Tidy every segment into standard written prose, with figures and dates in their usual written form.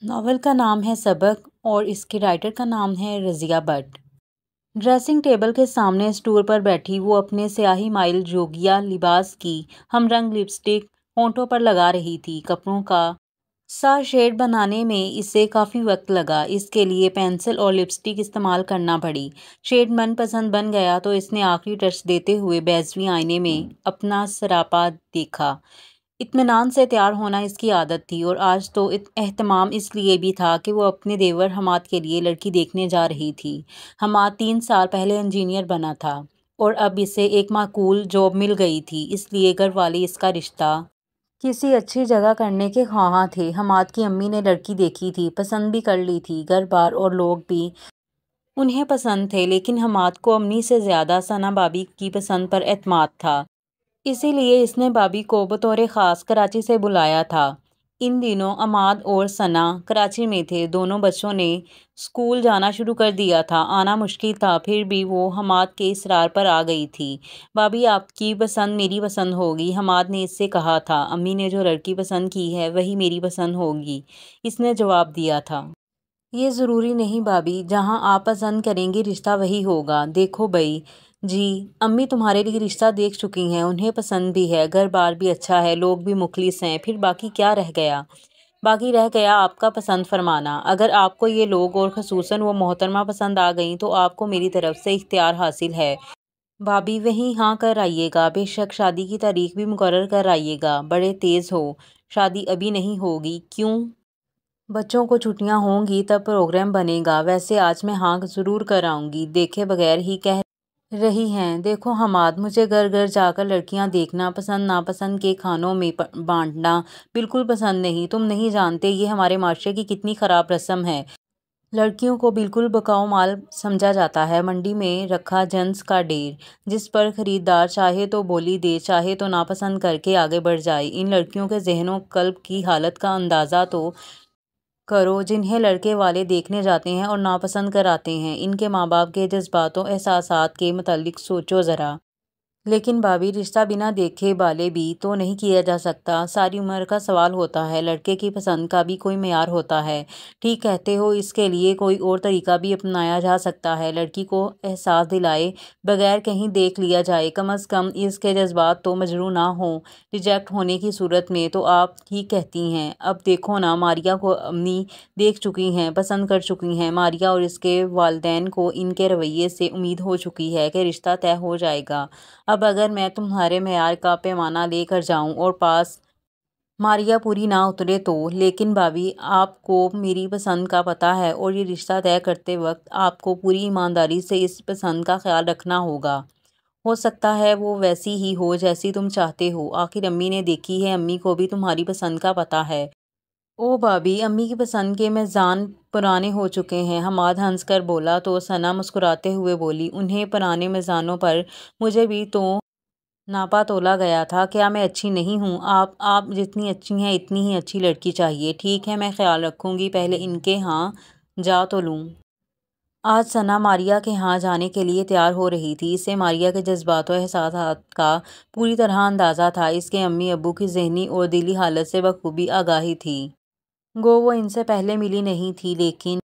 Novel کا نام ہے سبق اور اس کے رائٹر کا نام ہے رضیہ بٹ۔ ڈریسنگ ٹیبل کے سامنے اسٹول پر بیٹھی وہ اپنے سیاہی مائل جوگیا لباس کی ہم رنگ لپسٹک ہونٹوں پر لگا رہی تھی۔ کپڑوں کا سا شیڈ بنانے میں اسے کافی وقت لگا، اس کے لیے پینسل اور لپسٹک استعمال کرنا پڑی۔ شیڈ من پسند بن گیا تو اس نے آخری ٹچ دیتے ہوئے بیضوی آئینے میں اپنا سراپا دیکھا۔ اطمینان سے تیار ہونا اس کی عادت تھی اور آج تو اہتمام اس لیے بھی تھا کہ وہ اپنے دیور حماد کے لیے لڑکی دیکھنے جا رہی تھی۔ حماد 3 سال پہلے انجینئر بنا تھا اور اب اسے ایک معقول جاب مل گئی تھی، اس لیے گھر والے اس کا رشتہ کسی اچھی جگہ کرنے کے خواہاں تھے۔ حماد کی امی نے لڑکی دیکھی تھی، پسند بھی کر لی تھی، گھر بار اور لوگ بھی انہیں پسند تھے، لیکن حماد کو امی سے زیادہ ثنا بھابی کی پسند پر اعتماد تھا، اسی لیے اس نے بھابی کو بطور خاص کراچی سے بلایا تھا۔ ان دنوں حماد اور ثنا کراچی میں تھے، دونوں بچوں نے اسکول جانا شروع کر دیا تھا۔ آنا مشکل تھا، پھر بھی وہ حماد کے اصرار پر آ گئی تھی۔ بھابی آپ کی پسند میری پسند ہوگی، حماد نے اس سے کہا تھا۔ امی نے جو لڑکی پسند کی ہے وہی میری پسند ہوگی، اس نے جواب دیا تھا۔ یہ ضروری نہیں بھابی، جہاں آپ پسند کریں گی رشتہ وہی ہوگا۔ دیکھو بھائی جی، امی تمہارے لیے رشتہ دیکھ چکی ہیں، انہیں پسند بھی ہے، گھر بار بھی اچھا ہے، لوگ بھی مخلص ہیں، پھر باقی کیا رہ گیا؟ باقی رہ گیا آپ کا پسند فرمانا۔ اگر آپ کو یہ لوگ اور خصوصاً وہ محترمہ پسند آ گئیں تو آپ کو میری طرف سے اختیار حاصل ہے۔ بھابی وہیں ہاں کر آئیے گا، بے شک شادی کی تاریخ بھی مقرر کر آئیے گا۔ بڑے تیز ہو، شادی ابھی نہیں ہوگی؟ کیوں؟ بچوں کو چھٹیاں ہوں گی تب پروگرام بنے گا، ویسے آج میں ہاں ضرور کر آؤں گی، دیکھے بغیر ہی کہہ رہی ہیں۔ دیکھو حماد، مجھے گھر گھر جا کر لڑکیاں دیکھنا، پسند ناپسند کے کھانوں میں بانٹنا بالکل پسند نہیں۔ تم نہیں جانتے یہ ہمارے معاشرے کی کتنی خراب رسم ہے۔ لڑکیوں کو بالکل بکاؤ مال سمجھا جاتا ہے، منڈی میں رکھا جنس کا ڈھیر، جس پر خریدار چاہے تو بولی دے، چاہے تو ناپسند کر کے آگے بڑھ جائے۔ ان لڑکیوں کے ذہن و قلب کی حالت کا اندازہ تو کرو جنہیں لڑکے والے دیکھنے جاتے ہیں اور ناپسند کراتے ہیں۔ ان کے ماں باپ کے جذبات و احساسات کے متعلق سوچو ذرا۔ لیکن بھابی، رشتہ بنا دیکھے بھالے بھی تو نہیں کیا جا سکتا، ساری عمر کا سوال ہوتا ہے، لڑکے کی پسند کا بھی کوئی معیار ہوتا ہے۔ ٹھیک کہتے ہو، اس کے لیے کوئی اور طریقہ بھی اپنایا جا سکتا ہے، لڑکی کو احساس دلائے بغیر کہیں دیکھ لیا جائے، کم از کم اس کے جذبات تو مجروح نہ ہوں۔ ریجیکٹ ہونے کی صورت میں تو آپ ٹھیک کہتی ہیں۔ اب دیکھو نا، ماریہ کو امی دیکھ چکی ہیں، پسند کر چکی ہیں، ماریہ اور اس کے والدین کو ان کے رویے سے امید ہو چکی ہے کہ رشتہ طے ہو جائے گا۔ اب اگر میں تمہارے معیار کا پیمانہ لے کر جاؤں اور پاس ماریہ پوری نہ اترے تو؟ لیکن بھابی، آپ کو میری پسند کا پتہ ہے اور یہ رشتہ طے کرتے وقت آپ کو پوری ایمانداری سے اس پسند کا خیال رکھنا ہوگا۔ ہو سکتا ہے وہ ویسی ہی ہو جیسی تم چاہتے ہو، آخر امی نے دیکھی ہے، امی کو بھی تمہاری پسند کا پتہ ہے۔ او بھابی، امی کی پسند کے میزان پرانے ہو چکے ہیں، حماد ہنس کر بولا تو ثنا مسکراتے ہوئے بولی، انہیں پرانے میزانوں پر مجھے بھی تو ناپا تولا گیا تھا، کیا میں اچھی نہیں ہوں؟ آپ جتنی اچھی ہیں اتنی ہی اچھی لڑکی چاہیے۔ ٹھیک ہے، میں خیال رکھوں گی، پہلے ان کے ہاں جا تو لوں۔ آج ثنا ماریہ کے ہاں جانے کے لیے تیار ہو رہی تھی، اسے ماریہ کے جذبات و احساسات کا پوری طرح اندازہ تھا، اس کے امی ابو کی ذہنی اور دلی حالت سے بخوبی آگاہی تھی، گو وہ ان سے پہلے ملی نہیں تھی۔ لیکن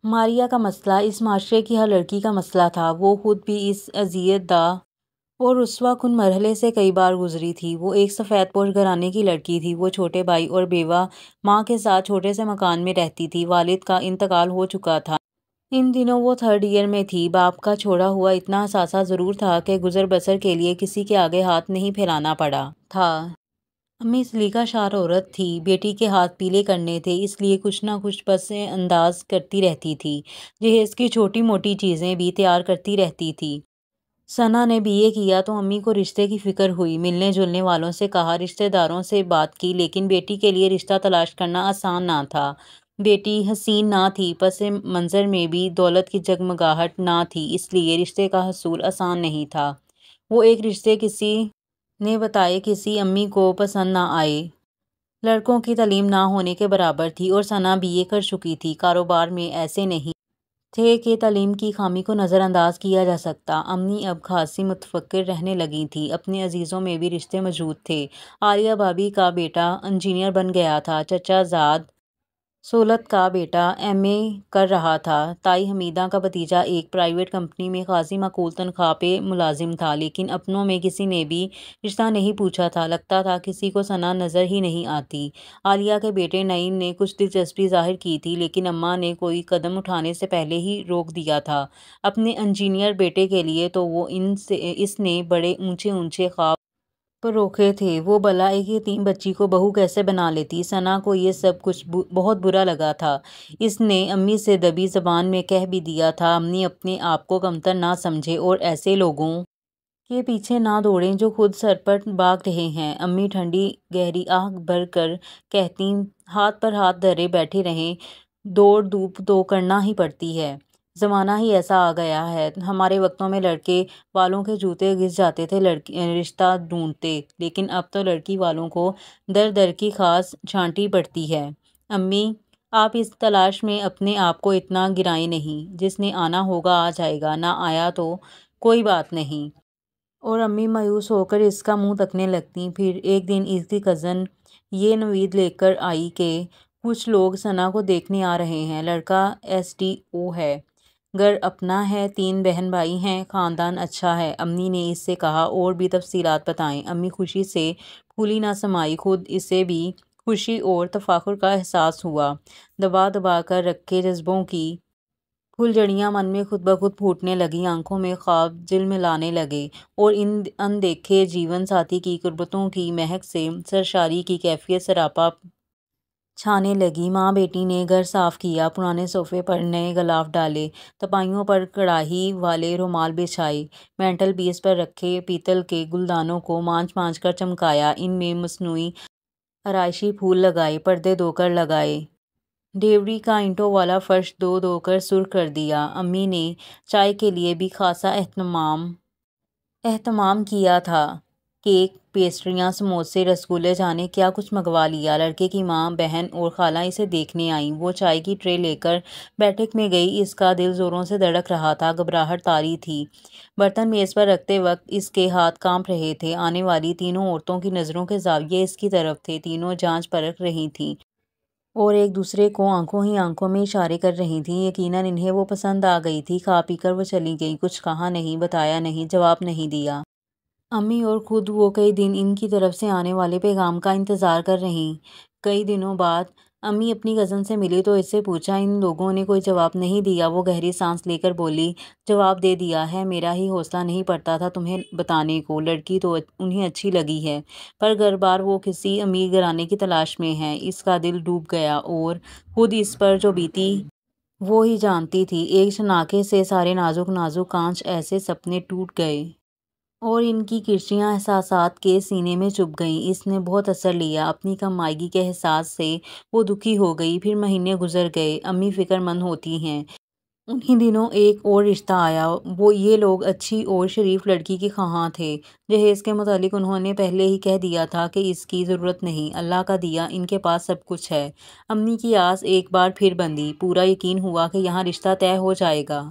ماریہ کا مسئلہ اس معاشرے کی ہر لڑکی کا مسئلہ تھا، وہ خود بھی اس اذیت دہ اور رسوا کن مرحلے سے کئی بار گزری تھی۔ وہ ایک سفید پوش گھرانے کی لڑکی تھی، وہ چھوٹے بھائی اور بیوہ ماں کے ساتھ چھوٹے سے مکان میں رہتی تھی، والد کا انتقال ہو چکا تھا، ان دنوں وہ 3rd ایئر میں تھی، باپ کا چھوڑا ہوا اتنا اثاثہ ضرور تھا کہ گزر بسر کے لیے کسی کے آگے ہاتھ نہیں پھیلانا پڑا تھا۔ امی سلیقہ شار عورت تھی، بیٹی کے ہاتھ پیلے کرنے تھے، اس لیے کچھ نہ کچھ پس انداز کرتی رہتی تھی، جہیز کی چھوٹی موٹی چیزیں بھی تیار کرتی رہتی تھی۔ ثنا نے BA کیا تو امی کو رشتے کی فکر ہوئی، ملنے جلنے والوں سے کہا، رشتے داروں سے بات کی، لیکن بیٹی کے لیے رشتہ تلاش کرنا آسان نہ تھا۔ بیٹی حسین نہ تھی، پس منظر میں بھی دولت کی جگمگاہٹ نہ تھی، اس لیے رشتے کا حصول آسان نہیں تھا۔ وہ ایک رشتے کسی نے بتائے کسی امی کو پسند نہ آئے، لڑکوں کی تعلیم نہ ہونے کے برابر تھی، اور ثنا BA کر چکی تھی، کاروبار میں ایسے نہیں تھے کہ تعلیم کی خامی کو نظر انداز کیا جا سکتا۔ امی اب خاصی متفکر رہنے لگی تھیں، اپنے عزیزوں میں بھی رشتے موجود تھے، عالیہ بھابی کا بیٹا انجینئر بن گیا تھا، چچا زاد سولت کا بیٹا ایم اے کر رہا تھا۔ تائی حمیدہ کا بھتیجا ایک پرائیویٹ کمپنی میں خاصی معقول تنخواہ پہ ملازم تھا، لیکن اپنوں میں کسی نے بھی رشتہ نہیں پوچھا تھا۔ لگتا تھا کسی کو ثنا نظر ہی نہیں آتی۔ عالیہ کے بیٹے نعیم نے کچھ دلچسپی ظاہر کی تھی، لیکن اماں نے کوئی قدم اٹھانے سے پہلے ہی روک دیا تھا۔ اپنے انجینئر بیٹے کے لیے تو وہ اس نے بڑے اونچے اونچے خواب روکے تھے۔ وہ بھلا ایک یتیم بچی کو بہو کیسے بنا لیتی؟ ثنا کو یہ سب کچھ بہت برا لگا تھا۔ اس نے امی سے دبی زبان میں کہہ بھی دیا تھا، امی اپنے آپ کو کمتر نہ سمجھیں اور ایسے لوگوں کے پیچھے نہ دوڑیں جو خود سر پر بھاگ رہے ہیں۔ امی ٹھنڈی گہری آہ بھر کر کہتیں، ہاتھ پر ہاتھ دھرے بیٹھے رہیں، دوڑ دھوپ تو کرنا ہی پڑتی ہے۔ زمانہ ہی ایسا آ گیا ہے۔ ہمارے وقتوں میں لڑکے والوں کے جوتے گھس جاتے تھے رشتہ ڈھونڈتے، لیکن اب تو لڑکی والوں کو در در کی خاص چھانٹی پڑتی ہے۔ امی، آپ اس تلاش میں اپنے آپ کو اتنا گرائیں نہیں۔ جس نے آنا ہوگا آ جائے گا، نہ آیا تو کوئی بات نہیں۔ اور امی مایوس ہو کر اس کا منہ تکنے لگتیں۔ پھر ایک دن اس کی کزن یہ نوید لے کر آئی کہ کچھ لوگ ثنا کو دیکھنے آ رہے ہیں۔ لڑکا SDO ہے، گھر اپنا ہے، 3 بہن بھائی ہیں، خاندان اچھا ہے۔ امی نے اس سے کہا، اور بھی تفصیلات بتائیں۔ امی خوشی سے پھولی نہ سمائی۔ خود اسے بھی خوشی اور تفاخر کا احساس ہوا۔ دبا دبا کر رکھے جذبوں کی پھلجھڑیاں من میں خود بخود پھوٹنے لگیں، آنکھوں میں خواب جلملانے لگے، اور ان دیکھے جیون ساتھی کی قربتوں کی مہک سے سرشاری کی کیفیت سراپا چھانے لگی۔ ماں بیٹی نے گھر صاف کیا، پرانے صوفے پر نئے غلاف ڈالے، تپائیوں پر کڑاہی والے رومال بچھائے، مینٹل پیس پر رکھے پیتل کے گلدانوں کو مانچ مانچ کر چمکایا، ان میں مصنوعی آرائشی پھول لگائے، پردے دھو کر لگائے، ڈھیوری کا اینٹوں والا فرش دھو دھو کر سرخ کر دیا۔ امی نے چائے کے لیے بھی خاصا اہتمام کیا تھا۔ کیک، پیسٹریاں، سموسے، رسگلے، جانے کیا کچھ منگوا لیا۔ لڑکے کی ماں، بہن اور خالہ اسے دیکھنے آئیں۔ وہ چائے کی ٹرے لے کر بیٹھک میں گئی۔ اس کا دل زوروں سے دھڑک رہا تھا، گھبراہٹ طاری تھی۔ برتن میز پر رکھتے وقت اس کے ہاتھ کانپ رہے تھے۔ آنے والی تینوں عورتوں کی نظروں کے زاویے اس کی طرف تھے۔ تینوں جانچ پرکھ رہی تھیں اور ایک دوسرے کو آنکھوں ہی آنکھوں میں اشارے کر رہی تھیں۔ یقیناً انہیں وہ پسند آ گئی تھی۔ کھا پی کر وہ چلی گئیں۔ کچھ کہا نہیں، بتایا نہیں، جواب نہیں دیا۔ امی اور خود وہ کئی دن ان کی طرف سے آنے والے پیغام کا انتظار کر رہیں۔ کئی دنوں بعد امی اپنی کزن سے ملی تو اس سے پوچھا، ان لوگوں نے کوئی جواب نہیں دیا؟ وہ گہری سانس لے کر بولی، جواب دے دیا ہے، میرا ہی حوصلہ نہیں پڑتا تھا تمہیں بتانے کو۔ لڑکی تو انہیں اچھی لگی ہے، پر گھر بار وہ کسی امیر گھرانے کی تلاش میں ہے۔ اس کا دل ڈوب گیا، اور خود اس پر جو بیتی وہ ہی جانتی تھی۔ ایک شناخے سے سارے نازک نازک کانچ ایسے سپنے ٹوٹ گئے اور ان کی کرچیاں احساسات کے سینے میں چبھ گئیں۔ اس نے بہت اثر لیا۔ اپنی کم مائگی کے احساس سے وہ دکھی ہو گئی۔ پھر مہینے گزر گئے۔ امی فکر مند ہوتی ہیں۔ انہی دنوں ایک اور رشتہ آیا۔ یہ لوگ اچھی اور شریف لڑکی کے خواہاں تھے۔ جہیز کے متعلق انہوں نے پہلے ہی کہہ دیا تھا کہ اس کی ضرورت نہیں، اللہ کا دیا، ان کے پاس سب کچھ ہے۔ امی کی آس ایک بار پھر بندھی۔ پورا یقین ہوا کہ یہاں رشتہ طے ہو جائے گا۔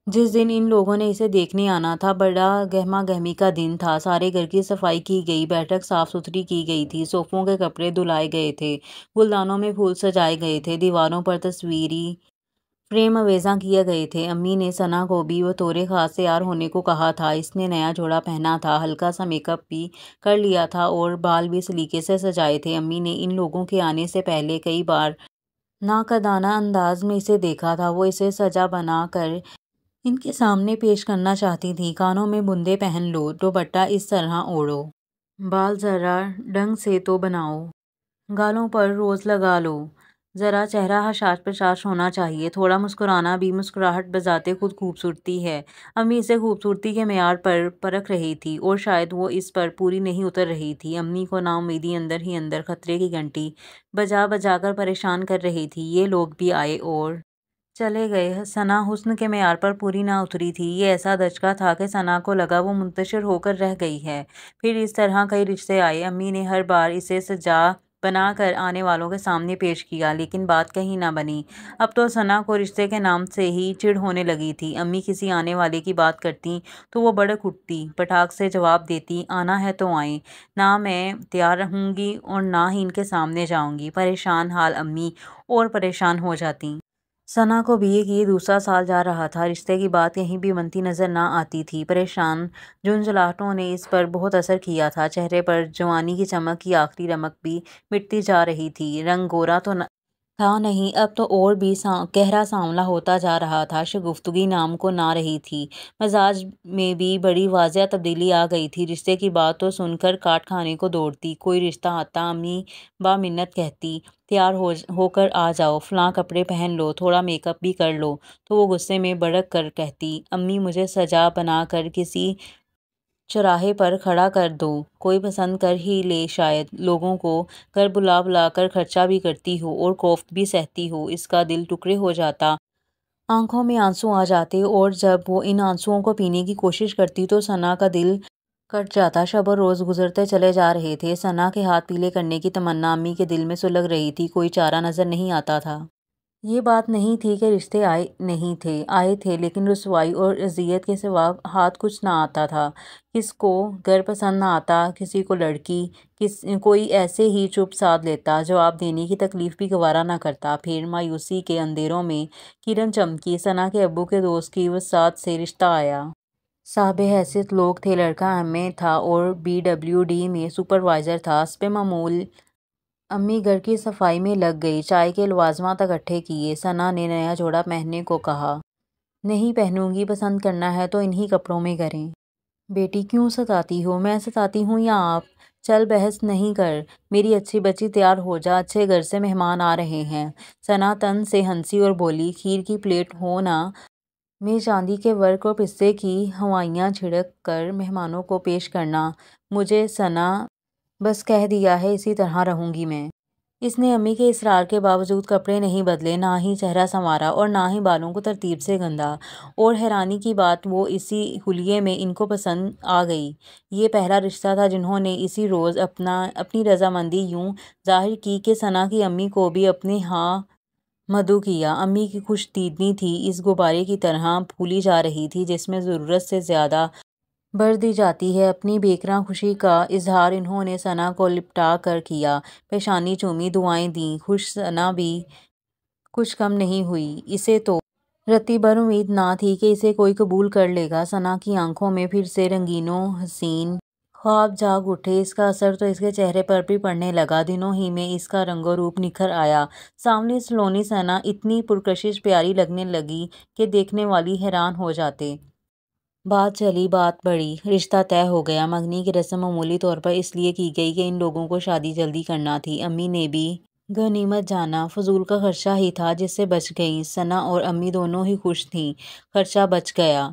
جس دن ان لوگوں نے اسے دیکھنے آنا تھا، بڑا گہما گہمی کا دن تھا۔ سارے گھر کی صفائی کی گئی، بیٹھک صاف ستھری کی گئی تھی، صوفوں کے کپڑے دھلائے گئے تھے، گلدانوں میں پھول سجائے گئے تھے، دیواروں پر تصویری فریم آویزاں کیے گئے تھے۔ امی نے ثنا کو بھی بطور خاص تیار ہونے کو کہا تھا۔ اس نے نیا جوڑا پہنا تھا، ہلکا سا میک اپ بھی کر لیا تھا اور بال بھی سلیقے سے سجائے تھے۔ امی نے ان لوگوں کے آنے سے پہلے کئی بار ناقدانہ انداز میں اسے دیکھا تھا۔ وہ اسے سجا بنا کر ان کے سامنے پیش کرنا چاہتی تھیں۔ کانوں میں بندے پہن لو، دوپٹہ اس طرح اوڑھو، بال ذرا ڈھنگ سے تو بناؤ، گالوں پر روز لگا لو، ذرا چہرہ حشاش پشاش ہونا چاہیے، تھوڑا مسکرانا بھی۔ مسکراہٹ بذات خود خوبصورتی ہے۔ امی اسے خوبصورتی کے معیار پر پرکھ رہی تھی، اور شاید وہ اس پر پوری نہیں اتر رہی تھی۔ امی کو نا امیدی اندر ہی اندر خطرے کی گھنٹی بجا بجا کر پریشان کر رہی تھی۔ یہ لوگ بھی آئے اور چلے گئے۔ ثنا حسن کے معیار پر پوری نہ اتری تھی۔ یہ ایسا دھچکا تھا کہ ثنا کو لگا وہ منتشر ہو کر رہ گئی ہے۔ پھر اس طرح کئی رشتے آئے۔ امی نے ہر بار اسے سجا بنا کر آنے والوں کے سامنے پیش کیا، لیکن بات کہیں نہ بنی۔ اب تو ثنا کو رشتے کے نام سے ہی چڑ ہونے لگی تھی۔ امی کسی آنے والے کی بات کرتی تو وہ بھڑک اٹھتی، پٹاخ سے جواب دیتی، آنا ہے تو آئیں، نہ میں تیار رہوں گی اور نہ ہی ان کے سامنے جاؤں گی۔ پریشان حال امی اور پریشان ہو جاتیں۔ ثنا کو BA کیے دوسرا سال جا رہا تھا، رشتے کی بات کہیں بھی بنتی نظر نہ آتی تھی۔ پریشان جھنجھلاہٹوں نے اس پر بہت اثر کیا تھا۔ چہرے پر جوانی کی چمک کی آخری رمق بھی مٹتی جا رہی تھی۔ رنگ گورا تو تھا نہیں، اب تو اور بھی گہرا سانولا ہوتا جا رہا تھا۔ شگفتگی نام کو نہ رہی تھی۔ مزاج میں بھی بڑی واضح تبدیلی آ گئی تھی۔ رشتے کی بات تو سن کر کاٹ کھانے کو دوڑتی۔ کوئی رشتہ آتا، امی بامنت کہتی، تیار ہو کر آ جاؤ، فلاں کپڑے پہن لو، تھوڑا میک اپ بھی کر لو، تو وہ غصے میں بھڑک کر کہتی، امی مجھے سجا بنا کر کسی چوراہے پر کھڑا کر دو، کوئی پسند کر ہی لے، شاید لوگوں کو گھر بلا بلا کر خرچہ بھی کرتی ہو اور کوفت بھی سہتی ہو۔ اس کا دل ٹکڑے ہو جاتا، آنکھوں میں آنسو آ جاتے، اور جب وہ ان آنسوؤں کو پینے کی کوشش کرتی تو ثنا کا دل کٹ جاتا۔ شب اور روز گزرتے چلے جا رہے تھے۔ ثنا کے ہاتھ پیلے کرنے کی تمنا امی کے دل میں سلگ رہی تھی۔ کوئی چارہ نظر نہیں آتا تھا۔ یہ بات نہیں تھی کہ رشتے آئے نہیں تھے، آئے تھے، لیکن رسوائی اور اذیت کے سوا ہاتھ کچھ نہ آتا تھا۔ کس کو گھر پسند نہ آتا، کسی کو لڑکی، کوئی ایسے ہی چپ سادھ لیتا، جواب دینے کی تکلیف بھی گوارا نہ کرتا۔ پھر مایوسی کے اندھیروں میں کرن چمکی۔ ثنا کے ابو کے دوست کی وسعت سے رشتہ آیا۔ صاحب حیثیت لوگ تھے، لڑکا MA تھا اور BWD میں سپروائزر تھا۔ حسب معمول امی گھر کی صفائی میں لگ گئی، چائے کے لوازمات اکٹھے کیے۔ ثنا نے نیا جوڑا پہننے کو کہا، نہیں پہنوں گی، پسند کرنا ہے تو انہی کپڑوں میں کریں۔ بیٹی کیوں ستاتی ہو؟ میں ستاتی ہوں یا آپ؟ چل بحث نہیں کر، میری اچھی بچی تیار ہو جا، اچھے گھر سے مہمان آ رہے ہیں۔ ثنا تن سے ہنسی اور بولی، کھیر کی پلیٹ ہو نا، میں چاندی کے ورق اور پستے کی ہوائیاں چھڑک کر مہمانوں کو پیش کرنا، مجھے ثنا بس کہہ دیا ہے، اسی طرح رہوں گی میں۔ اس نے امی کے اصرار کے باوجود کپڑے نہیں بدلے، نہ ہی چہرہ سنوارا اور نہ ہی بالوں کو ترتیب سے گندھا، اور حیرانی کی بات وہ اسی حلیے میں ان کو پسند آ گئی۔ یہ پہلا رشتہ تھا جنہوں نے اسی روز اپنی رضامندی یوں ظاہر کی کہ ثنا کی امی کو بھی اپنے ہاں مدعو کیا۔ امی کی خوش دیدنی تھی اس غبارے کی طرح پھولی جا رہی تھی جس میں ضرورت سے زیادہ بھر دی جاتی ہے۔ اپنی بیکراں خوشی کا اظہار انہوں نے ثنا کو لپٹا کر کیا، پیشانی چومی، دعائیں دیں۔ خوش ثنا بھی کچھ کم نہیں ہوئی۔ اسے تو رتی بھر امید نہ تھی کہ اسے کوئی قبول کر لے گا۔ ثنا کی آنکھوں میں پھر سے رنگین و حسین خواب جاگ اٹھے۔ اس کا اثر تو اس کے چہرے پر بھی پڑنے لگا۔ دنوں ہی میں اس کا رنگ و روپ نکھر آیا۔ سانولی سلونی ثنا اتنی پرکشش پیاری لگنے لگی کہ دیکھنے والے حیران ہو جاتے۔ بات چلی، بات بڑھی، رشتہ طے ہو گیا۔ منگنی کی رسم معمولی طور پر اس لیے کی گئی کہ ان لوگوں کو شادی جلدی کرنا تھی۔ امی نے بھی غنیمت جانا، فضول کا خرچہ ہی تھا جس سے بچ گئیں۔ ثنا اور امی دونوں ہی خوش تھیں، خرچہ بچ گیا۔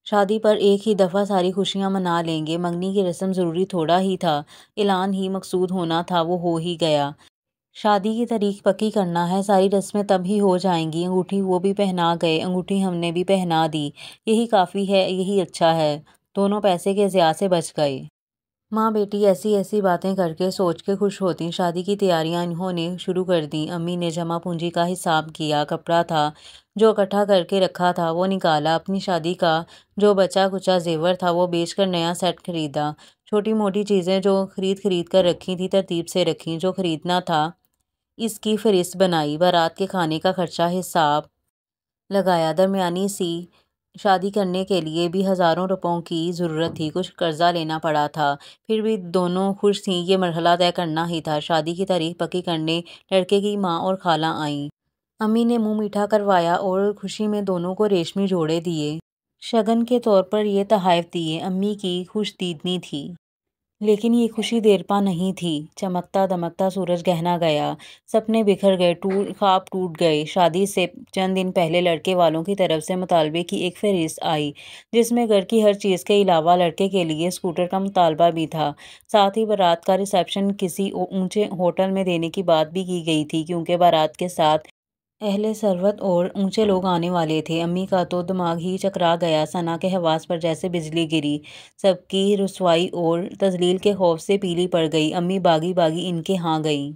شادی پر ایک ہی دفعہ ساری خوشیاں منا لیں گے۔ منگنی کی رسم ضروری تھوڑا ہی تھا، اعلان ہی مقصود ہونا تھا، وہ ہو ہی گیا۔ شادی کی تاریخ پکی کرنا ہے، ساری رسمیں تب ہی ہو جائیں گی۔ انگوٹھی وہ بھی پہنا گئے، انگوٹھی ہم نے بھی پہنا دی، یہی کافی ہے، یہی اچھا ہے۔ دونوں پیسے کے ضیاع سے بچ گئے۔ ماں بیٹی ایسی ایسی باتیں کر کے سوچ کے خوش ہوتیں۔ شادی کی تیاریاں انہوں نے شروع کر دیں۔ امی نے جمع پونجی کا حساب کیا، کپڑا تھا جو اکٹھا کر کے رکھا تھا وہ نکالا، اپنی شادی کا جو بچا کچا زیور تھا وہ بیچ کر نیا سیٹ خریدا۔ چھوٹی موٹی چیزیں جو خرید کر رکھی تھیں ترتیب سے رکھیں، جو خریدنا تھا اس کی فہرست بنائی، بارات کے کھانے کا خرچہ حساب لگایا۔ درمیانی سی شادی کرنے کے لیے بھی ہزاروں روپوں کی ضرورت تھی، کچھ قرضہ لینا پڑا تھا، پھر بھی دونوں خوش تھیں۔ یہ مرحلہ طے کرنا ہی تھا۔ شادی کی تاریخ پکی کرنے لڑکے کی ماں اور خالہ آئیں۔ امی نے منہ میٹھا کروایا اور خوشی میں دونوں کو ریشمی جوڑے دیے، شگن کے طور پر یہ تحائف دیے۔ امی کی خوش دیدنی تھی، لیکن یہ خوشی دیر پا نہیں تھی۔ چمکتا دمکتا سورج گہنا گیا، سپنے بکھر گئے، خواب ٹوٹ گئے۔ شادی سے چند دن پہلے لڑکے والوں کی طرف سے مطالبے کی ایک فہرست آئی جس میں گھر کی ہر چیز کے علاوہ لڑکے کے لیے اسکوٹر کا مطالبہ بھی تھا۔ ساتھ ہی بارات کا ریسیپشن کسی اونچے ہوٹل میں دینے کی بات بھی کی گئی تھی کیونکہ بارات کے ساتھ اہل ثروت اور اونچے لوگ آنے والے تھے۔ امی کا تو دماغ ہی چکرا گیا۔ ثنا کے حواس پر جیسے بجلی گری۔ سب کی رسوائی اور تذلیل کے خوف سے پیلی پڑ گئی۔ امی باگی باگی ان کے ہاں گئیں۔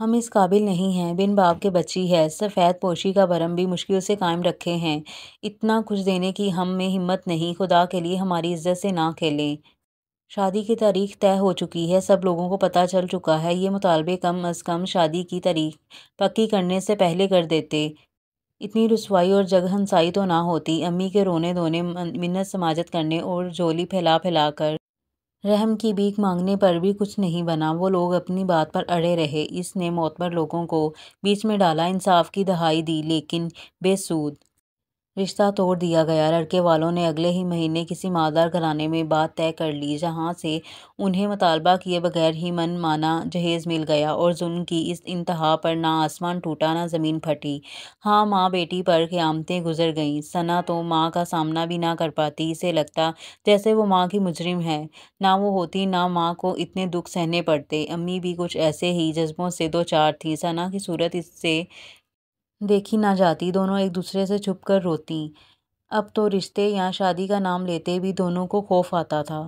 ہم اس قابل نہیں ہیں، بن باپ کے بچی ہے، سفید پوشی کا بھرم بھی مشکل سے قائم رکھے ہیں، اتنا کچھ دینے کی ہم میں ہمت نہیں، خدا کے لیے ہماری عزت سے نہ کھیلیں۔ شادی کی تاریخ طے ہو چکی ہے، سب لوگوں کو پتہ چل چکا ہے، یہ مطالبے کم از کم شادی کی تاریخ پکی کرنے سے پہلے کر دیتے، اتنی رسوائی اور جگ ہنسائی تو نہ ہوتی۔ امی کے رونے دھونے، منت سماجت کرنے اور جھولی پھیلا پھیلا کر رحم کی بھیک مانگنے پر بھی کچھ نہیں بنا۔ وہ لوگ اپنی بات پر اڑے رہے۔ اس نے معتبر لوگوں کو بیچ میں ڈالا، انصاف کی دہائی دی، لیکن بے سود۔ رشتہ توڑ دیا گیا۔ لڑکے والوں نے اگلے ہی مہینے کسی مالدار گھرانے میں بات طے کر لی، جہاں سے انہیں مطالبہ کیے بغیر ہی من مانا جہیز مل گیا، اور ظلم کی اس انتہا پر نہ آسمان ٹوٹا نہ زمین پھٹی۔ ہاں، ماں بیٹی پر قیامتیں گزر گئیں۔ ثنا تو ماں کا سامنا بھی نہ کر پاتی، اسے لگتا جیسے وہ ماں کی مجرم ہے، نہ وہ ہوتی نہ ماں کو اتنے دکھ سہنے پڑتے۔ امی بھی کچھ ایسے ہی جذبوں سے دوچار تھی۔ ثنا کی صورت اس سے دیکھی نہ جاتی، دونوں ایک دوسرے سے چھپ کر روتیں۔ اب تو رشتے یا شادی کا نام لیتے بھی دونوں کو خوف آتا تھا۔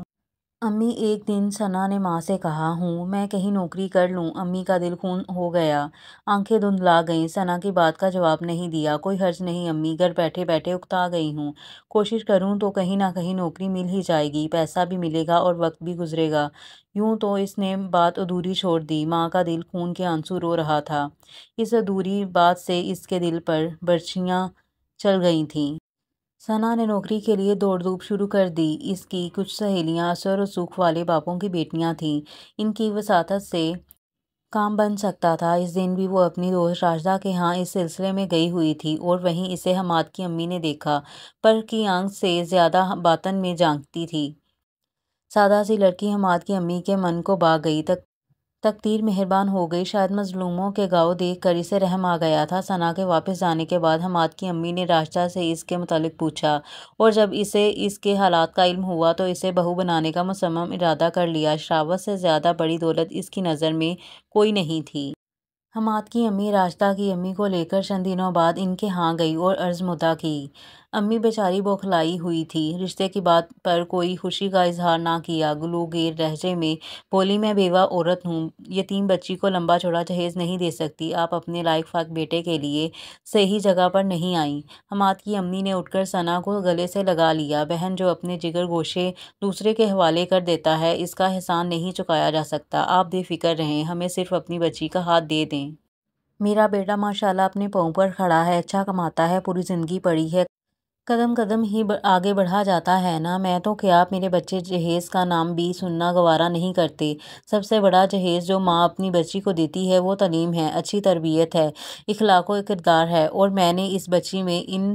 امی، ایک دن ثنا نے ماں سے کہا، ہوں میں کہیں نوکری کر لوں۔ امی کا دل خون ہو گیا، آنکھیں دھندلا گئیں۔ ثنا کی بات کا جواب نہیں دیا۔ کوئی حرج نہیں امی، گھر بیٹھے بیٹھے اکتا گئی ہوں، کوشش کروں تو کہیں نہ کہیں نوکری مل ہی جائے گی، پیسہ بھی ملے گا اور وقت بھی گزرے گا۔ یوں تو اس نے بات ادھوری چھوڑ دی۔ ماں کا دل خون کے آنسو رو رہا تھا، اس ادھوری بات سے اس کے دل پر برچھیاں چل گئی تھیں۔ ثنا نے نوکری کے لیے دوڑ دھوپ شروع کر دی۔ اس کی کچھ سہیلیاں اثر و رسوخ والے باپوں کی بیٹیاں تھیں، ان کی وساطت سے کام بن سکتا تھا۔ اس دن بھی وہ اپنی دوست راشدہ کے ہاں اس سلسلے میں گئی ہوئی تھی، اور وہیں اسے حماد کی امی نے دیکھا۔ پر کی آنکھ سے زیادہ باطن میں جھانکتی تھی۔ سادہ سی لڑکی حماد کی امی کے من کو بھا گئی۔ تقدیر مہربان ہو گئی، شاید مظلوموں کے گاؤ دیکھ کر اسے رحم آ گیا تھا۔ ثنا کے واپس جانے کے بعد حماد کی امی نے راشدہ سے اس کے متعلق پوچھا، اور جب اسے اس کے حالات کا علم ہوا تو اسے بہو بنانے کا مصمم ارادہ کر لیا۔ شراوت سے زیادہ بڑی دولت اس کی نظر میں کوئی نہیں تھی۔ حماد کی امی راشدہ کی امی کو لے کر چند دنوں بعد ان کے ہاں گئی اور عرض مدعا کی۔ امی بیچاری بوکھلائی ہوئی تھی، رشتے کی بات پر کوئی خوشی کا اظہار نہ کیا، گلوگیر لہجے میں بولی، میں بیوہ عورت ہوں، یتیم بچی کو لمبا چوڑا جہیز نہیں دے سکتی، آپ اپنے لائق فائق بیٹے کے لیے صحیح جگہ پر نہیں آئیں۔ حماد کی امی نے اٹھ کر ثنا کو گلے سے لگا لیا، بہن جو اپنے جگر گوشے دوسرے کے حوالے کر دیتا ہے، اس کا احسان نہیں چکایا جا سکتا، آپ بے فکر رہیں، ہمیں صرف اپنی بچی کا ہاتھ دے دیں۔ میرا بیٹا ماشاءاللہ اپنے پاؤں پر کھڑا ہے، اچھا کماتا ہے، پوری زندگی پڑی ہے، قدم قدم ہی آگے بڑھا جاتا ہے نا، میں تو کیا میرے بچے جہیز کا نام بھی سننا گوارا نہیں کرتے۔ سب سے بڑا جہیز جو ماں اپنی بچی کو دیتی ہے وہ تعلیم ہے، اچھی تربیت ہے، اخلاق و کردار ہے، اور میں نے اس بچی میں ان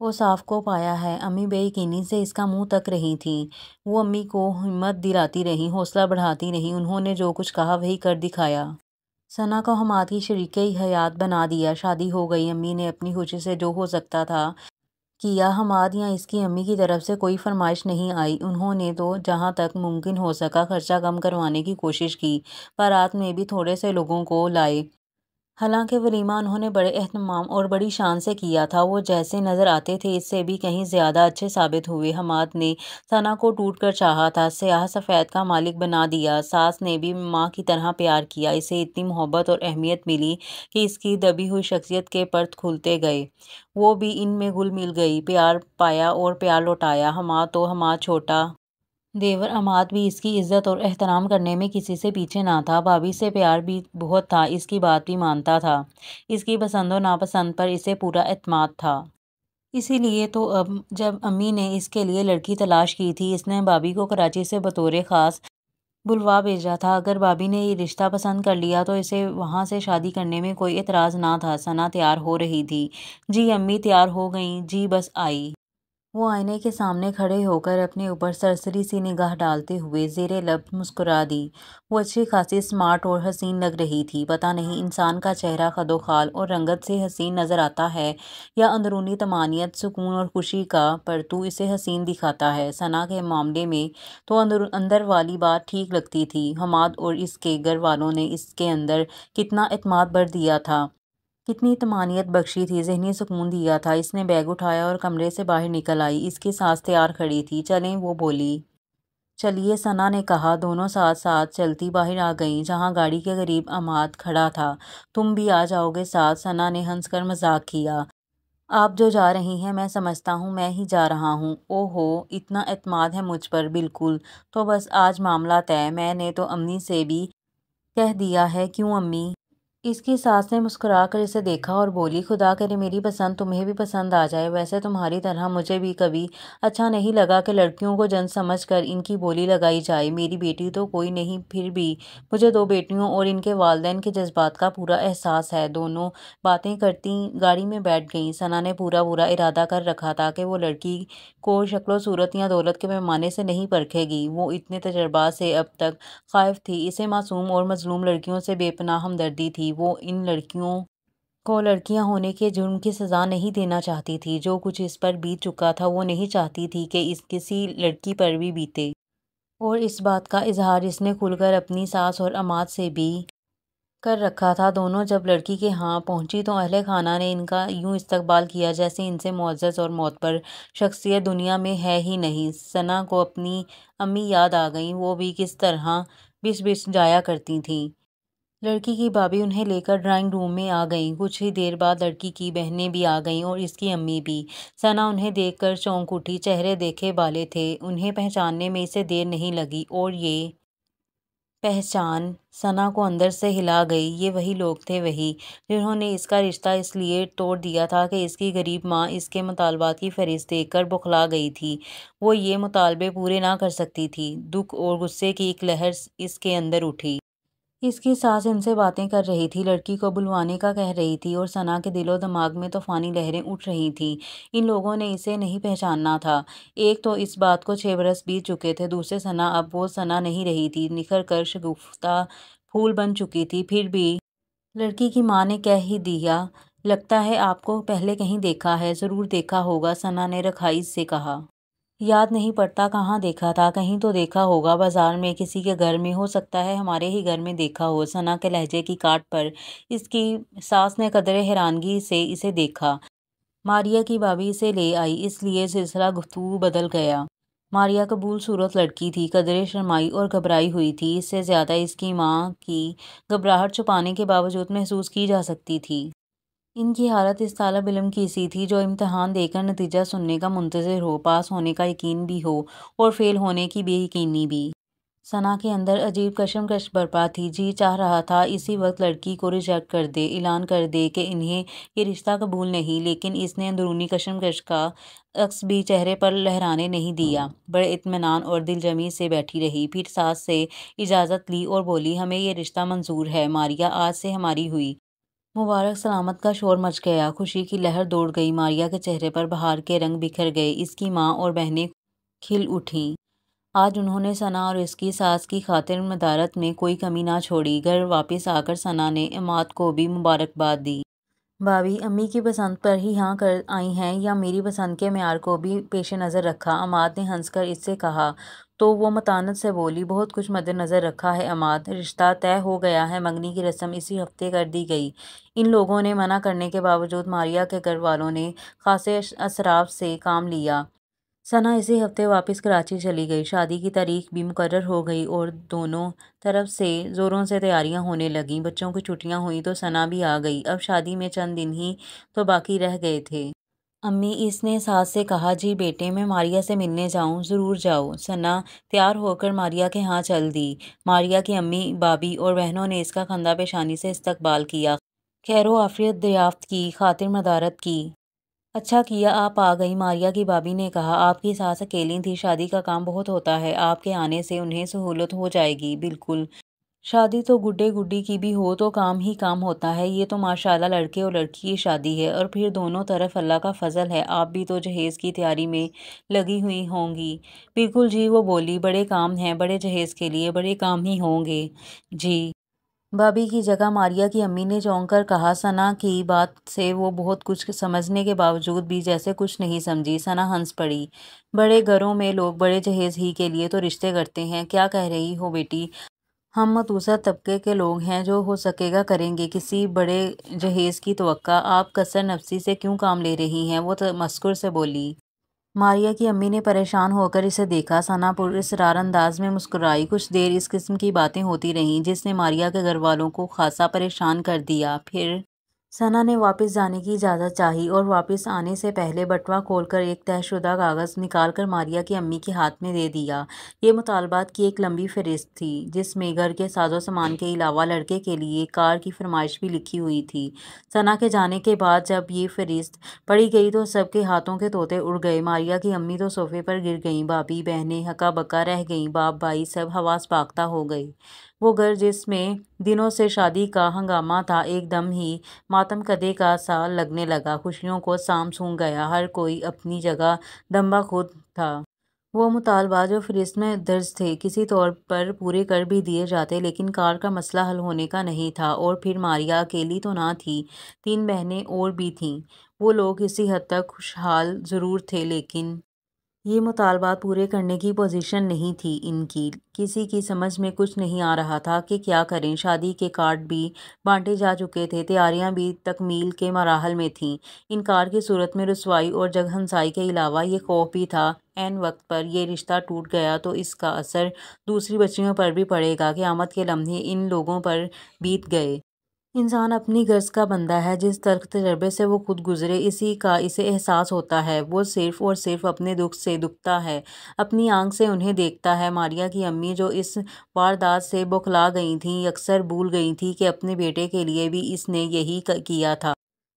اوصاف کو پایا ہے۔ امی بے یقینی سے اس کا منہ تک رہی تھیں۔ وہ امی کو ہمت دلاتی رہیں، حوصلہ بڑھاتی رہیں، انہوں نے جو کچھ کہا وہی کر دکھایا۔ ثنا کو حماد کی شریکہ حیات بنا دیا، شادی ہو گئی۔ امی نے اپنی خوشی سے جو ہو سکتا تھا کیا۔ حماد یا اس کی امی کی طرف سے کوئی فرمائش نہیں آئی۔ انہوں نے تو جہاں تک ممکن ہو سکا خرچہ کم کروانے کی کوشش کی، بارات میں بھی تھوڑے سے لوگوں کو لائے۔ حالانکہ ولیمہ انہوں نے بڑے اہتمام اور بڑی شان سے کیا تھا، وہ جیسے نظر آتے تھے اس سے بھی کہیں زیادہ اچھے ثابت ہوئے۔ حماد نے ثنا کو ٹوٹ کر چاہا تھا، سیاہ سفید کا مالک بنا دیا۔ ساس نے بھی ماں کی طرح پیار کیا، اسے اتنی محبت اور اہمیت ملی کہ اس کی دبی ہوئی شخصیت کے پرت کھلتے گئے، وہ بھی ان میں گل مل گئی، پیار پایا اور پیار لوٹایا۔ حماد تو حماد، چھوٹا دیور عماد بھی اس کی عزت اور احترام کرنے میں کسی سے پیچھے نہ تھا، بھابھی سے پیار بھی بہت تھا، اس کی بات بھی مانتا تھا، اس کی پسند و ناپسند پر اسے پورا اعتماد تھا۔ اسی لیے تو اب جب امی نے اس کے لیے لڑکی تلاش کی تھی، اس نے بھابھی کو کراچی سے بطور خاص بلوا بھیجا تھا۔ اگر بھابھی نے یہ رشتہ پسند کر لیا تو اسے وہاں سے شادی کرنے میں کوئی اعتراض نہ تھا۔ ثنا تیار ہو رہی تھی۔ جی امی تیار ہو گئیں، جی بس آئی۔ وہ آئینے کے سامنے کھڑے ہو کر اپنے اوپر سرسری سی نگاہ ڈالتے ہوئے زیر لب مسکرا دی۔ وہ اچھی خاصی سمارٹ اور حسین لگ رہی تھی۔ پتہ نہیں انسان کا چہرہ خد و خال اور رنگت سے حسین نظر آتا ہے یا اندرونی طمانینت، سکون اور خوشی کا پرتو اسے حسین دکھاتا ہے۔ ثنا کے معاملے میں تو اندر والی بات ٹھیک لگتی تھی۔ حماد اور اس کے گھر والوں نے اس کے اندر کتنا اعتماد بھر دیا تھا، کتنی طمانینت بخشی تھی، ذہنی سکون دیا تھا۔ اس نے بیگ اٹھایا اور کمرے سے باہر نکل آئی۔ اس کی سانس تیار کھڑی تھی۔ چلیں، وہ بولی۔ چلیے، ثنا نے کہا۔ دونوں ساتھ ساتھ چلتی باہر آ گئیں جہاں گاڑی کے قریب عماد کھڑا تھا۔ تم بھی آ جاؤ گے ساتھ؟ ثنا نے ہنس کر مذاق کیا۔ آپ جو جا رہی ہیں میں سمجھتا ہوں میں ہی جا رہا ہوں۔ اوہ ہو، اتنا اعتماد ہے مجھ پر۔ بالکل، تو بس آج معاملہ طے۔ میں نے تو امی سے بھی کہہ دیا ہے۔ کیوں امی؟ اس کی ساس نے مسکرا کر اسے دیکھا اور بولی، خدا کرے میری پسند تمہیں بھی پسند آ جائے۔ ویسے تمہاری طرح مجھے بھی کبھی اچھا نہیں لگا کہ لڑکیوں کو جن سمجھ کر ان کی بولی لگائی جائے۔ میری بیٹی تو کوئی نہیں، پھر بھی مجھے دو بیٹیوں اور ان کے والدین کے جذبات کا پورا احساس ہے۔ دونوں باتیں کرتی گاڑی میں بیٹھ گئیں۔ ثنا نے پورا ارادہ کر رکھا تھا کہ وہ لڑکی کو شکل و صورت یا دولت کے پیمانے سے نہیں پرکھے گی۔ وہ اتنے تجربات سے اب تک خائف تھی۔ اسے معصوم اور مظلوم لڑکیوں سے بے پناہ ہمدردی تھی۔ وہ ان لڑکیوں کو لڑکیاں ہونے کے جرم کی سزا نہیں دینا چاہتی تھی۔ جو کچھ اس پر بیت چکا تھا وہ نہیں چاہتی تھی کہ اس کسی لڑکی پر بھی بیتے۔ اور اس بات کا اظہار اس نے کھل کر اپنی ساس اور عماد سے بھی کر رکھا تھا۔ دونوں جب لڑکی کے ہاں پہنچی تو اہل خانہ نے ان کا یوں استقبال کیا جیسے ان سے معزز اور معتبر شخصیت دنیا میں ہے ہی نہیں۔ ثنا کو اپنی امی یاد آ گئیں۔ وہ بھی کس طرح بس بس جایا کرتی تھیں۔ لڑکی کی بھابھی انہیں لے کر ڈرائنگ روم میں آ گئیں۔ کچھ ہی دیر بعد لڑکی کی بہنیں بھی آ گئیں اور اس کی امی بھی۔ ثنا انہیں دیکھ کر چونک اٹھی۔ چہرے دیکھے بالے تھے۔ انہیں پہچاننے میں اسے دیر نہیں لگی۔ اور یہ پہچان ثنا کو اندر سے ہلا گئی۔ یہ وہی لوگ تھے، وہی جنہوں نے اس کا رشتہ اس لیے توڑ دیا تھا کہ اس کی غریب ماں اس کے مطالبات کی فہرست دیکھ کر بوکھلا گئی تھی۔ وہ یہ مطالبے پورے نہ کر سکتی تھی۔ دکھ اور غصے کی ایک لہر اس کے اندر اٹھی۔ اس کی ساس ان سے باتیں کر رہی تھی، لڑکی کو بلوانے کا کہہ رہی تھی اور ثنا کے دل و دماغ میں طوفانی لہریں اٹھ رہی تھیں۔ ان لوگوں نے اسے نہیں پہچاننا تھا۔ ایک تو اس بات کو 6 برس بیت چکے تھے، دوسرے ثنا اب وہ ثنا نہیں رہی تھی، نکھر کر شگفتہ پھول بن چکی تھی۔ پھر بھی لڑکی کی ماں نے کہہ ہی دیا، لگتا ہے آپ کو پہلے کہیں دیکھا ہے۔ ضرور دیکھا ہوگا، ثنا نے رکھائش سے کہا۔ یاد نہیں پڑتا کہاں دیکھا تھا، کہیں تو دیکھا ہوگا، بازار میں، کسی کے گھر میں، ہو سکتا ہے ہمارے ہی گھر میں دیکھا ہو۔ ثنا کے لہجے کی کاٹ پر اس کی ساس نے قدرے حیرانگی سے اسے دیکھا۔ ماریا کی بھابھی اسے لے آئی، اس لیے سلسلہ گفتگو بدل گیا۔ ماریا قبول صورت لڑکی تھی، قدرے شرمائی اور گھبرائی ہوئی تھی۔ اس سے زیادہ اس کی ماں کی گھبراہٹ چھپانے کے باوجود محسوس کی جا سکتی تھی۔ ان کی حالت اس طالب علم کی سی تھی جو امتحان دے کر نتیجہ سننے کا منتظر ہو، پاس ہونے کا یقین بھی ہو اور فیل ہونے کی بے یقینی بھی۔ ثنا کے اندر عجیب کشمکش برپا تھی۔ جی چاہ رہا تھا اسی وقت لڑکی کو ریجیکٹ کر دے، اعلان کر دے کہ انہیں یہ رشتہ قبول نہیں، لیکن اس نے اندرونی کشمکش کا عکس بھی چہرے پر لہرانے نہیں دیا۔ بڑے اطمینان اور دل جمعی سے بیٹھی رہی، پھر ساس سے اجازت لی اور بولی، ہمیں یہ رشتہ منظور ہے ماریا، آج سے ہماری ہوئی۔ مبارک سلامت کا شور مچ گیا، خوشی کی لہر دوڑ گئی۔ ماریا کے چہرے پر بہار کے رنگ بکھر گئے۔ اس کی ماں اور بہنیں کھل اٹھیں۔ آج انہوں نے ثنا اور اس کی ساس کی خاطر مدارت میں کوئی کمی نہ چھوڑی۔ گھر واپس آ کر ثنا نے عماد کو بھی مبارکباد دی۔ بھابھی امی کی پسند پر ہی ہاں کر آئی ہیں یا میری پسند کے معیار کو بھی پیش نظر رکھا؟ عماد نے ہنس کر اس سے کہا تو وہ متانت سے بولی، بہت کچھ مد نظر رکھا ہے عماد، رشتہ طے ہو گیا ہے، منگنی کی رسم اسی ہفتے کر دی گئی۔ ان لوگوں نے منع کرنے کے باوجود ماریا کے گھر والوں نے خاصے اسراف سے کام لیا۔ ثنا اسی ہفتے واپس کراچی چلی گئی۔ شادی کی تاریخ بھی مقرر ہو گئی اور دونوں طرف سے زوروں سے تیاریاں ہونے لگیں۔ بچوں کی چھٹیاں ہوئیں تو ثنا بھی آ گئی۔ اب شادی میں چند دن ہی تو باقی رہ گئے تھے۔ امی، اس نے ساس سے کہا، جی بیٹے، میں ماریا سے ملنے جاؤں؟ ضرور جاؤ۔ ثنا تیار ہو کر ماریا کے ہاں چل دی۔ ماریا کی امی، بھابھی اور بہنوں نے اس کا خندہ پیشانی سے استقبال کیا، خیر و عافیت دریافت کی، خاطر مدارت کی۔ اچھا کیا آپ آ گئیں، ماریا کی بھابھی نے کہا۔ آپ کی ساس اکیلی تھی، شادی کا کام بہت ہوتا ہے، آپ کے آنے سے انہیں سہولت ہو جائے گی۔ بالکل، شادی تو گڈے گڈی کی بھی ہو تو کام ہی کام ہوتا ہے۔ یہ تو ماشاءاللہ لڑکے اور لڑکی کی شادی ہے اور پھر دونوں طرف اللہ کا فضل ہے۔ آپ بھی تو جہیز کی تیاری میں لگی ہوئی ہوں گی؟ بالکل جی، وہ بولی، بڑے کام ہیں، بڑے جہیز کے لیے بڑے کام ہی ہوں گے جی۔ بھابھی کی جگہ ماریا کی امی نے چونک کر کہا۔ ثنا کی بات سے وہ بہت کچھ سمجھنے کے باوجود بھی جیسے کچھ نہیں سمجھی۔ ثنا ہنس پڑی، بڑے گھروں میں لوگ بڑے جہیز ہی کے لیے تو رشتے کرتے ہیں، کیا کہہ رہی ہو بیٹی؟ ہم متوسط طبقے کے لوگ ہیں، جو ہو سکے گا کریں گے، کسی بڑے جہیز کی توقع آپ کثر نفسی سے کیوں کام لے رہی ہیں؟ وہ تمسخر سے بولی۔ ماریا کی امی نے پریشان ہو کر اسے دیکھا۔ ثنا پراسرار انداز میں مسکرائی۔ کچھ دیر اس قسم کی باتیں ہوتی رہیں، جس نے ماریا کے گھر والوں کو خاصا پریشان کر دیا۔ پھر ثنا نے واپس جانے کی اجازت چاہی اور واپس آنے سے پہلے بٹوا کھول کر ایک طے شدہ کاغذ نکال کر ماریا کی امی کے ہاتھ میں دے دیا۔ یہ مطالبات کی ایک لمبی فہرست تھی، جس میں گھر کے ساز و سامان کے علاوہ لڑکے کے لیے کار کی فرمائش بھی لکھی ہوئی تھی۔ ثنا کے جانے کے بعد جب یہ فہرست پڑھی گئی تو سب کے ہاتھوں کے طوطے اڑ گئے۔ ماریا کی امی تو صوفے پر گر گئیں، بھابھی بہنیں ہکا بکا رہ گئیں، باپ بھائی سب حواس باختہ ہو گئے۔ وہ گھر جس میں دنوں سے شادی کا ہنگامہ تھا، ایک دم ہی ماتم کدے کا سا لگنے لگا۔ خوشیوں کو سام سونگ گیا، ہر کوئی اپنی جگہ دمبا خود تھا۔ وہ مطالبات جو فہرست میں درج تھے کسی طور پر پورے کر بھی دیے جاتے، لیکن کار کا مسئلہ حل ہونے کا نہیں تھا۔ اور پھر ماریا اکیلی تو نہ تھی، 3 بہنیں اور بھی تھیں۔ وہ لوگ کسی حد تک خوشحال ضرور تھے، لیکن یہ مطالبات پورے کرنے کی پوزیشن نہیں تھی ان کی۔ کسی کی سمجھ میں کچھ نہیں آ رہا تھا کہ کیا کریں۔ شادی کے کارڈ بھی بانٹے جا چکے تھے، تیاریاں بھی تکمیل کے مراحل میں تھیں۔ انکار کی صورت میں رسوائی اور جگ ہنسائی کے علاوہ یہ خوف بھی تھا، عین وقت پر یہ رشتہ ٹوٹ گیا تو اس کا اثر دوسری بچیوں پر بھی پڑے گا۔ قیامت کے لمحے ان لوگوں پر بیت گئے۔ انسان اپنی غرض کا بندہ ہے، جس تلخ تجربے سے وہ خود گزرے اسی کا اسے احساس ہوتا ہے۔ وہ صرف اور صرف اپنے دکھ سے دکھتا ہے، اپنی آنکھ سے انہیں دیکھتا ہے۔ ماریا کی امی جو اس واردات سے بوکھلا گئی تھیں، یکسر بھول گئی تھیں کہ اپنے بیٹے کے لیے بھی اس نے یہی کیا تھا۔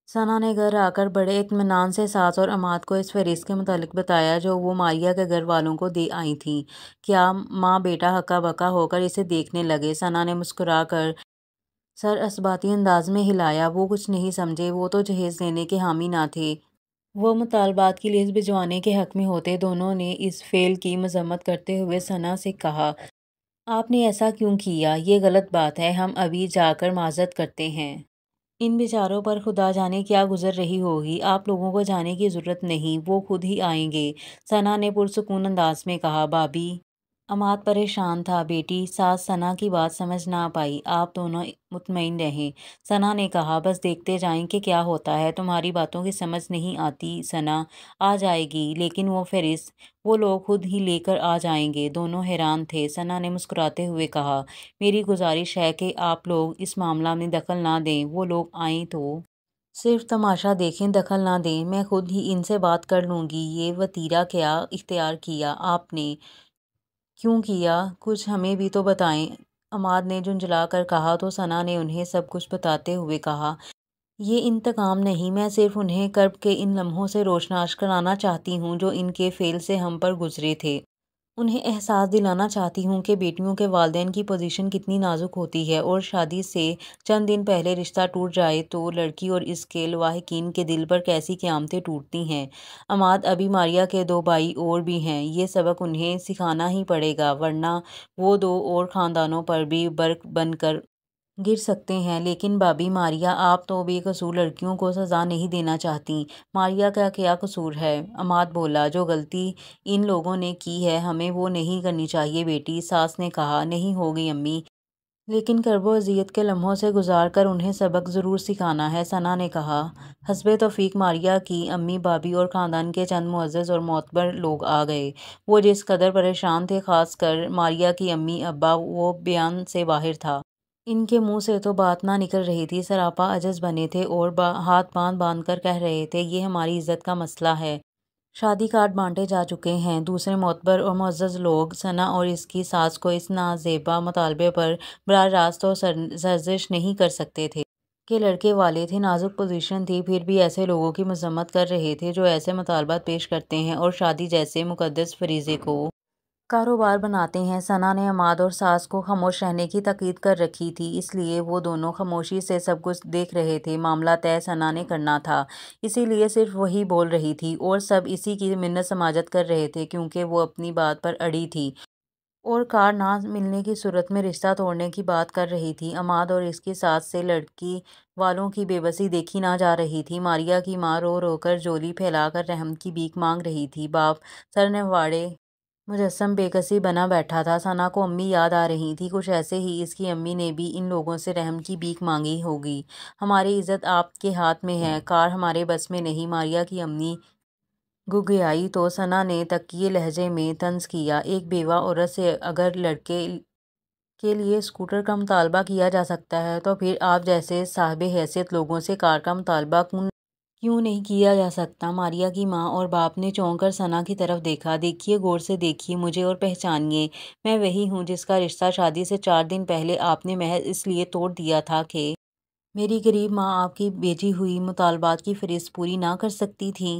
ثنا نے گھر آ کر بڑے اطمینان سے ساس اور عماد کو اس فہرست کے متعلق بتایا جو وہ ماریا کے گھر والوں کو دے آئی تھیں۔ کیا ماں بیٹا ہکا بکا ہو کر اسے دیکھنے لگے۔ ثنا نے مسکرا کر سر اثباتی انداز میں ہلایا۔ وہ کچھ نہیں سمجھے، وہ تو جہیز لینے کے حامی نہ تھے، وہ مطالبات کی لسٹ بھجوانے کے حق میں ہوتے۔ دونوں نے اس فعل کی مذمت کرتے ہوئے ثنا سے کہا، آپ نے ایسا کیوں کیا؟ یہ غلط بات ہے، ہم ابھی جا کر معذرت کرتے ہیں۔ ان بیچاروں پر خدا جانے کیا گزر رہی ہوگی، آپ لوگوں کو جانے کی ضرورت نہیں، وہ خود ہی آئیں گے۔ ثنا نے پرسکون انداز میں کہا۔ بھابھی عماد پریشان تھا۔ بیٹی ساس ثنا کی بات سمجھ نہ پائی۔ آپ دونوں مطمئن رہیں، ثنا نے کہا، بس دیکھتے جائیں کہ کیا ہوتا ہے۔ تمہاری باتوں کی سمجھ نہیں آتی ثنا، آ جائے گی، لیکن وہ فہرست وہ لوگ خود ہی لے کر آ جائیں گے۔ دونوں حیران تھے۔ ثنا نے مسکراتے ہوئے کہا، میری گزارش ہے کہ آپ لوگ اس معاملہ میں دخل نہ دیں، وہ لوگ آئیں تو صرف تماشا دیکھیں، دخل نہ دیں، میں خود ہی ان سے بات کر لوں گی۔ یہ وتیرہ کیا اختیار کیا آپ نے؟ کیوں کیا؟ کچھ ہمیں بھی تو بتائیں، عماد نے جھنجھلا کر کہا تو ثنا نے انہیں سب کچھ بتاتے ہوئے کہا، یہ انتقام نہیں، میں صرف انہیں کرب کے ان لمحوں سے روشناس کرانا چاہتی ہوں جو ان کے فعل سے ہم پر گزرے تھے۔ انہیں احساس دلانا چاہتی ہوں کہ بیٹیوں کے والدین کی پوزیشن کتنی نازک ہوتی ہے، اور شادی سے چند دن پہلے رشتہ ٹوٹ جائے تو لڑکی اور اس کے لواحقین کے دل پر کیسی قیامتیں ٹوٹتی ہیں۔ عماد ابھی ماریا کے 2 بھائی اور بھی ہیں، یہ سبق انہیں سکھانا ہی پڑے گا، ورنہ وہ 2 اور خاندانوں پر بھی برق بن کر گر سکتے ہیں۔ لیکن بھابھی ماریا، آپ تو بے قصور لڑکیوں کو سزا نہیں دینا چاہتیں۔ ماریا کا کیا قصور ہے؟ عماد بولا، جو غلطی ان لوگوں نے کی ہے ہمیں وہ نہیں کرنی چاہیے بیٹی، ساس نے کہا۔ نہیں ہوگی امی، لیکن کرب و اذیت کے لمحوں سے گزار کر انہیں سبق ضرور سکھانا ہے، ثنا نے کہا۔ حسب توفیق ماریا کی امی، بھابھی اور خاندان کے چند معزز اور معتبر لوگ آ گئے۔ وہ جس قدر پریشان تھے، خاص کر ماریا کی امی ابا، وہ بیان سے باہر تھا۔ ان کے منہ سے تو بات نہ نکل رہی تھی، سراپا عجز بنے تھے اور ہاتھ باندھ باندھ کر کہہ رہے تھے، یہ ہماری عزت کا مسئلہ ہے۔ شادی کارڈ بانٹے جا چکے ہیں۔ دوسرے معتبر اور معزز لوگ ثنا اور اس کی ساس کو اس نازیبا مطالبے پر براہ راست تو سرزنش نہیں کر سکتے تھے کہ لڑکے والے تھے، نازک پوزیشن تھی، پھر بھی ایسے لوگوں کی مذمت کر رہے تھے جو ایسے مطالبات پیش کرتے ہیں اور شادی جیسے مقدس فریضے کو کاروبار بناتے ہیں۔ ثنا نے عماد اور ساس کو خاموش رہنے کی تاکید کر رکھی تھی، اس لیے وہ دونوں خاموشی سے سب کچھ دیکھ رہے تھے۔ معاملہ طے ثنا نے کرنا تھا، اسی لیے صرف وہی بول رہی تھی، اور سب اسی کی منت سماجت کر رہے تھے کیونکہ وہ اپنی بات پر اڑی تھی اور کارڈ نہ ملنے کی صورت میں رشتہ توڑنے کی بات کر رہی تھی۔ عماد اور اس کی ساس سے لڑکی والوں کی بے بسی دیکھی نہ جا رہی تھی۔ ماریا کی ماں رو رو کر جھولی پھیلا کر رحم کی بھیک مانگ رہی تھی، باپ سر نواڑے مجسم بے کسی بنا بیٹھا تھا۔ ثنا کو امی یاد آ رہی تھی، کچھ ایسے ہی اس کی امی نے بھی ان لوگوں سے رحم کی بھیک مانگی ہوگی۔ ہماری عزت آپ کے ہاتھ میں ہے، کار ہمارے بس میں نہیں۔ ماریا کی امی گگیائی تو ثنا نے تکیے لہجے میں طنز کیا، ایک بیوہ عورت سے اگر لڑکے کے لیے اسکوٹر کا مطالبہ کیا جا سکتا ہے تو پھر آپ جیسے صاحب حیثیت لوگوں سے کار کا مطالبہ کیوں نہیں کیا جا سکتا؟ ماریا کی ماں اور باپ نے چونک کر ثنا کی طرف دیکھا۔ دیکھیے، غور سے دیکھیے مجھے اور پہچانیے، میں وہی ہوں جس کا رشتہ شادی سے 4 دن پہلے آپ نے محض اس لیے توڑ دیا تھا کہ میری غریب ماں آپ کی بھیجی ہوئی مطالبات کی فہرست پوری نہ کر سکتی تھی۔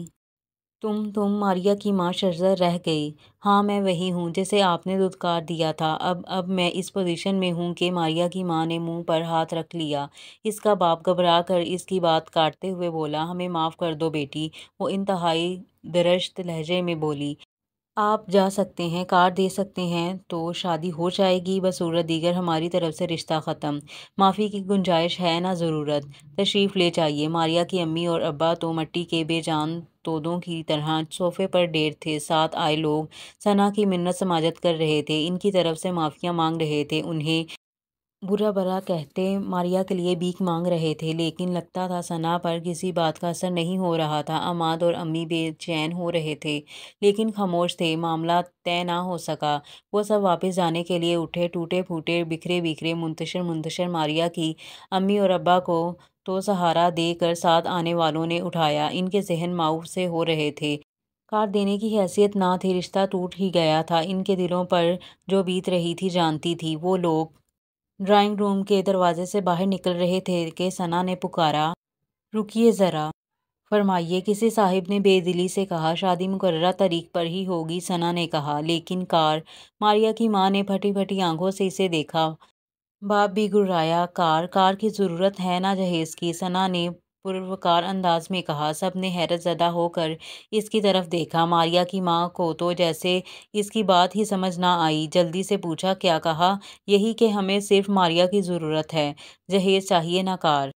تم ماریا کی ماں شرزر رہ گئی۔ ہاں، میں وہی ہوں جسے آپ نے دھتکار دیا تھا۔ اب میں اس پوزیشن میں ہوں کہ ماریا کی ماں نے منہ پر ہاتھ رکھ لیا۔ اس کا باپ گھبرا کر اس کی بات کاٹتے ہوئے بولا، ہمیں معاف کر دو بیٹی۔ وہ انتہائی درشت لہجے میں بولی، آپ جا سکتے ہیں، کار دے سکتے ہیں تو شادی ہو جائے گی، بصورت دیگر ہماری طرف سے رشتہ ختم۔ معافی کی گنجائش ہے نہ ضرورت، تشریف لے جائیے۔ ماریا کی امی اور ابا تو مٹی کے بے جان تودوں کی طرح صوفے پر ڈیر تھے۔ ساتھ آئے لوگ ثنا کی منت سماجت کر رہے تھے، ان کی طرف سے معافیاں مانگ رہے تھے، انہیں برا بھلا کہتے ماریا کے لیے بھیک مانگ رہے تھے، لیکن لگتا تھا ثنا پر کسی بات کا اثر نہیں ہو رہا تھا۔ عماد اور امی بے چین ہو رہے تھے لیکن خاموش تھے، معاملہ طے نہ ہو سکا۔ وہ سب واپس جانے کے لیے اٹھے، ٹوٹے پھوٹے، بکھرے بکھرے، منتشر۔ ماریا کی امی اور ابا کو تو سہارا دے کر ساتھ آنے والوں نے اٹھایا، ان کے ذہن ماؤ سے ہو رہے تھے۔ کار دینے کی حیثیت نہ تھی، رشتہ ٹوٹ ہی گیا تھا۔ ان کے دلوں پر جو بیت رہی تھی جانتی تھی۔ وہ لوگ ڈرائنگ روم کے دروازے سے باہر نکل رہے تھے کہ ثنا نے پکارا، رکیے ذرا۔ فرمائیے، کسی صاحب نے بے دلی سے کہا۔ شادی مقررہ تاریخ پر ہی ہوگی، ثنا نے کہا۔ لیکن کار؟ ماریا کی ماں نے پھٹی پھٹی آنکھوں سے اسے دیکھا۔ باپ بھی گھبرایا۔ کار کی ضرورت ہے نہ جہیز کی، ثنا نے پروقار انداز میں کہا۔ سب نے حیرت زدہ ہو کر اس کی طرف دیکھا۔ ماریا کی ماں کو تو جیسے اس کی بات ہی سمجھ نہ آئی، جلدی سے پوچھا، کیا کہا؟ یہی کہ ہمیں صرف ماریا کی ضرورت ہے، جہیز چاہیے نہ کار۔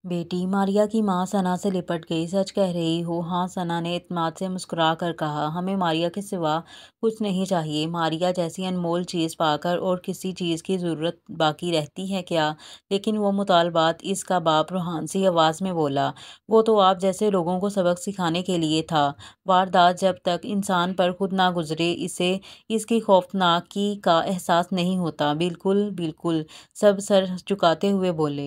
بیٹی، ماریا کی ماں ثنا سے لپٹ گئی، سچ کہہ رہی ہو؟ ہاں، ثنا نے اعتماد سے مسکرا کر کہا، ہمیں ماریا کے سوا کچھ نہیں چاہیے۔ ماریا جیسی انمول چیز پا کر اور کسی چیز کی ضرورت باقی رہتی ہے کیا؟ لیکن وہ مطالبات، اس کا باپ روحان سی آواز میں بولا، وہ تو آپ جیسے لوگوں کو سبق سکھانے کے لیے تھا۔ واردات جب تک انسان پر خود نہ گزرے اسے اس کی خوفناکی کا احساس نہیں ہوتا۔ بالکل بالکل، سب سر جھکاتے ہوئے بولے۔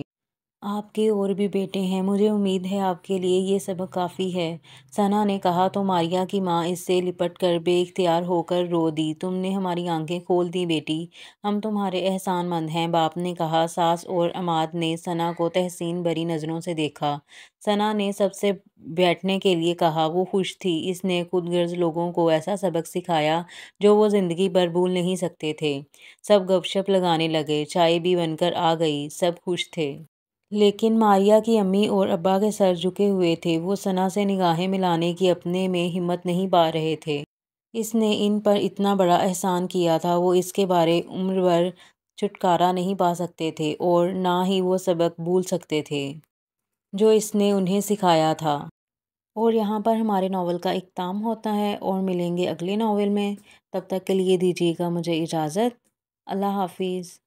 آپ کے اور بھی بیٹے ہیں، مجھے امید ہے آپ کے لیے یہ سبق کافی ہے، ثنا نے کہا تو ماریا کی ماں اس سے لپٹ کر بے اختیار ہو کر رو دی۔ تم نے ہماری آنکھیں کھول دیں بیٹی، ہم تمہارے احسان مند ہیں، باپ نے کہا۔ ساس اور عماد نے ثنا کو تحسین بھری نظروں سے دیکھا۔ ثنا نے سب سے بیٹھنے کے لیے کہا۔ وہ خوش تھی، اس نے خود غرض لوگوں کو ایسا سبق سکھایا جو وہ زندگی بھر بھول نہیں سکتے تھے۔ سب گپ شپ لگانے لگے، چائے بھی بن کر آ گئی، سب خوش تھے۔ لیکن ماریا کی امی اور ابا کے سر جھکے ہوئے تھے، وہ ثنا سے نگاہیں ملانے کی اپنے میں ہمت نہیں پا رہے تھے۔ اس نے ان پر اتنا بڑا احسان کیا تھا، وہ اس کے بارے عمر بھر چھٹکارا نہیں پا سکتے تھے اور نہ ہی وہ سبق بھول سکتے تھے جو اس نے انہیں سکھایا تھا۔ اور یہاں پر ہمارے ناول کا اختتام ہوتا ہے، اور ملیں گے اگلے ناول میں۔ تب تک کے لیے دیجیے گا مجھے اجازت۔ اللہ حافظ۔